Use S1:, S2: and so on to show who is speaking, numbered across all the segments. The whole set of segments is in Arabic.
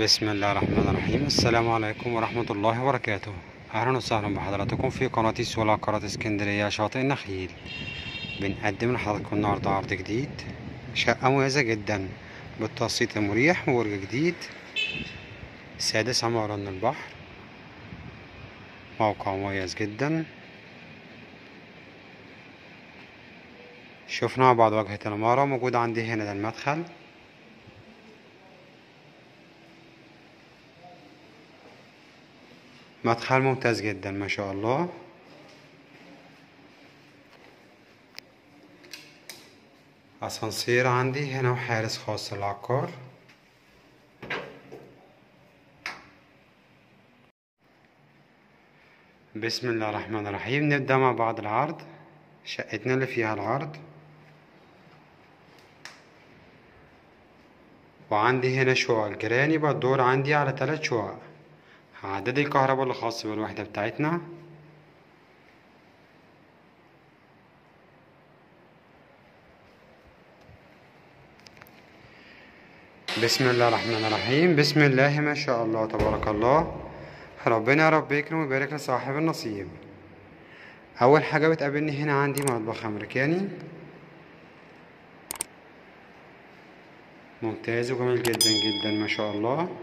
S1: بسم الله الرحمن الرحيم. السلام عليكم ورحمة الله وبركاته. أهلا وسهلا بحضراتكم في قناة سوق العقارات اسكندرية شاطئ النخيل. بنقدم لحضراتكم النهاردة عرض جديد، شقة مميزة جدا بالتقسيط المريح وبرج جديد سادس عمارة من البحر. موقع مميز جدا. شفنا مع بعض واجهة العمارة. موجود عندي هنا ده المدخل، مدخل ممتاز جدا ما شاء الله. اسانسير عندي هنا وحارس خاص للعقار. بسم الله الرحمن الرحيم. نبدأ مع بعض العرض. شقتنا اللي فيها العرض، وعندي هنا شقق الجيران. يبقى الدور عندي على 3 شقق. عدد الكهرباء اللي خاص بالوحدة بتاعتنا. بسم الله الرحمن الرحيم. بسم الله ما شاء الله تبارك الله. ربنا يا رب يكرم ويبارك لصاحب النصيب. اول حاجة بتقابلني هنا عندي مطبخ امريكاني ممتاز وجميل جدا جدا ما شاء الله.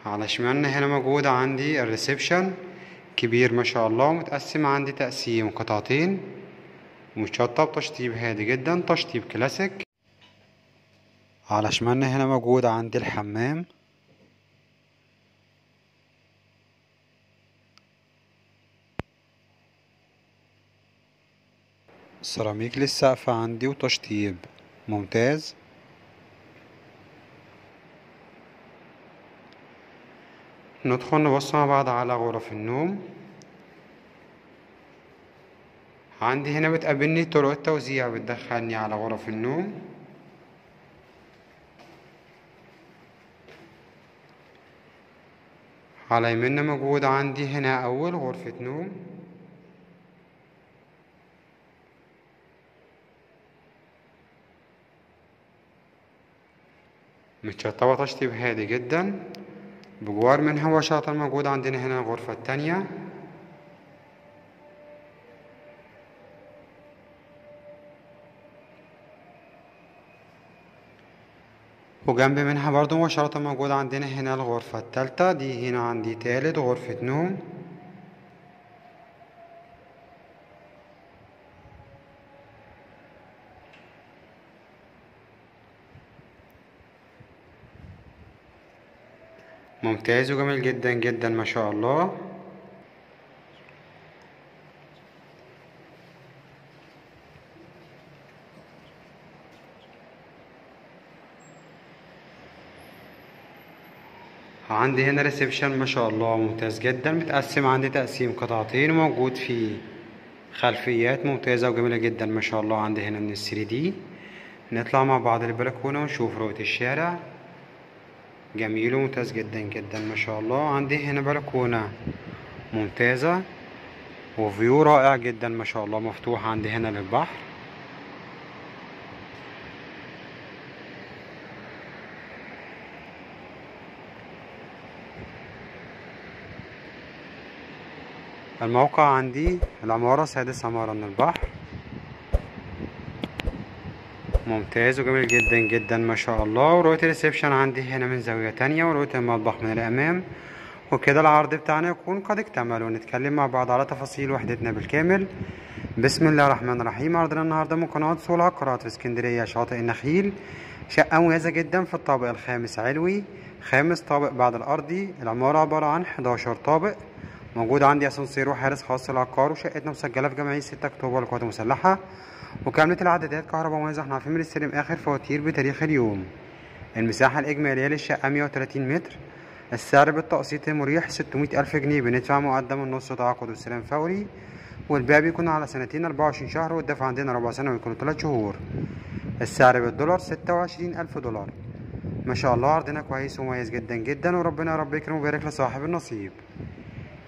S1: على شمالنا هنا موجود عندي الريسبشن كبير ما شاء الله، متقسم عندي تقسيم قطعتين، مشطب تشطيب هادي جدا، تشطيب كلاسيك. على شمالنا هنا موجود عندي الحمام. سيراميك للسقف عندي وتشطيب ممتاز. ندخل نبص مع بعض على غرف النوم. عندي هنا بتقابلني طرق التوزيع بتدخلني على غرف النوم. على يمنا موجود عندي هنا أول غرفة نوم. متشطبة تشطيب هادي جدا. بجوار منها مباشرة موجود عندنا هنا الغرفة التانية. وجنب منها برضو مباشرة موجود عندنا هنا الغرفة التالتة. دي هنا عندي تالت غرفة نوم. ممتاز وجميل جدا جدا ما شاء الله. عندي هنا ريسبشن ما شاء الله ممتاز جدا، متقسم عندي تقسيم قطعتين، وموجود فيه خلفيات ممتازة وجميلة جدا ما شاء الله. عندي هنا من ال3D. نطلع مع بعض البلكونة ونشوف رؤية الشارع. جميل وممتاز جدا جدا ما شاء الله. عندي هنا بلكونة ممتازة وفيو رائع جدا ما شاء الله، مفتوح عندي هنا للبحر. الموقع عندي العمارة سادس عمارة من البحر. ممتاز وجميل جدا جدا ما شاء الله. ورؤية الريسبشن عندي هنا من زاوية تانية، ورؤية المطبخ من الأمام. وكده العرض بتاعنا يكون قد اكتمل، ونتكلم مع بعض على تفاصيل وحدتنا بالكامل. بسم الله الرحمن الرحيم. عرضنا النهارده من قناة سوق العقارات في اسكندرية شاطئ النخيل. شقة مميزة جدا في الطابق الخامس علوي، خامس طابق بعد الأرضي. العمارة عبارة عن 11 طابق. موجود عندي اسانسير وحارس خاص للعقار، وشقتنا مسجلة في جمعية 6 أكتوبر للقوات المسلحة، وكاملة العدادات كهرباء مميزة. احنا عارفين بنستلم آخر فواتير بتاريخ اليوم. المساحة الإجمالية للشقة 130 متر. السعر بالتقسيط المريح 600,000 جنيه. بندفع مقدم النص تعاقد والسلام فوري، والبيع بيكون على سنتين 24 شهر، والدفع عندنا ربع سنة ويكون 3 شهور. السعر بالدولار 26,000 دولار ما شاء الله. عرضنا كويس ومميز جدا جدا، وربنا يا رب يكرم ويبارك لصاحب النصيب.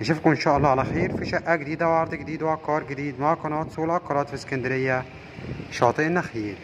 S1: نشوفكم ان شاء الله على خير في شقة جديدة وعرض جديد وعقار جديد مع قناة سوق العقارات في اسكندرية شاطئ النخيل.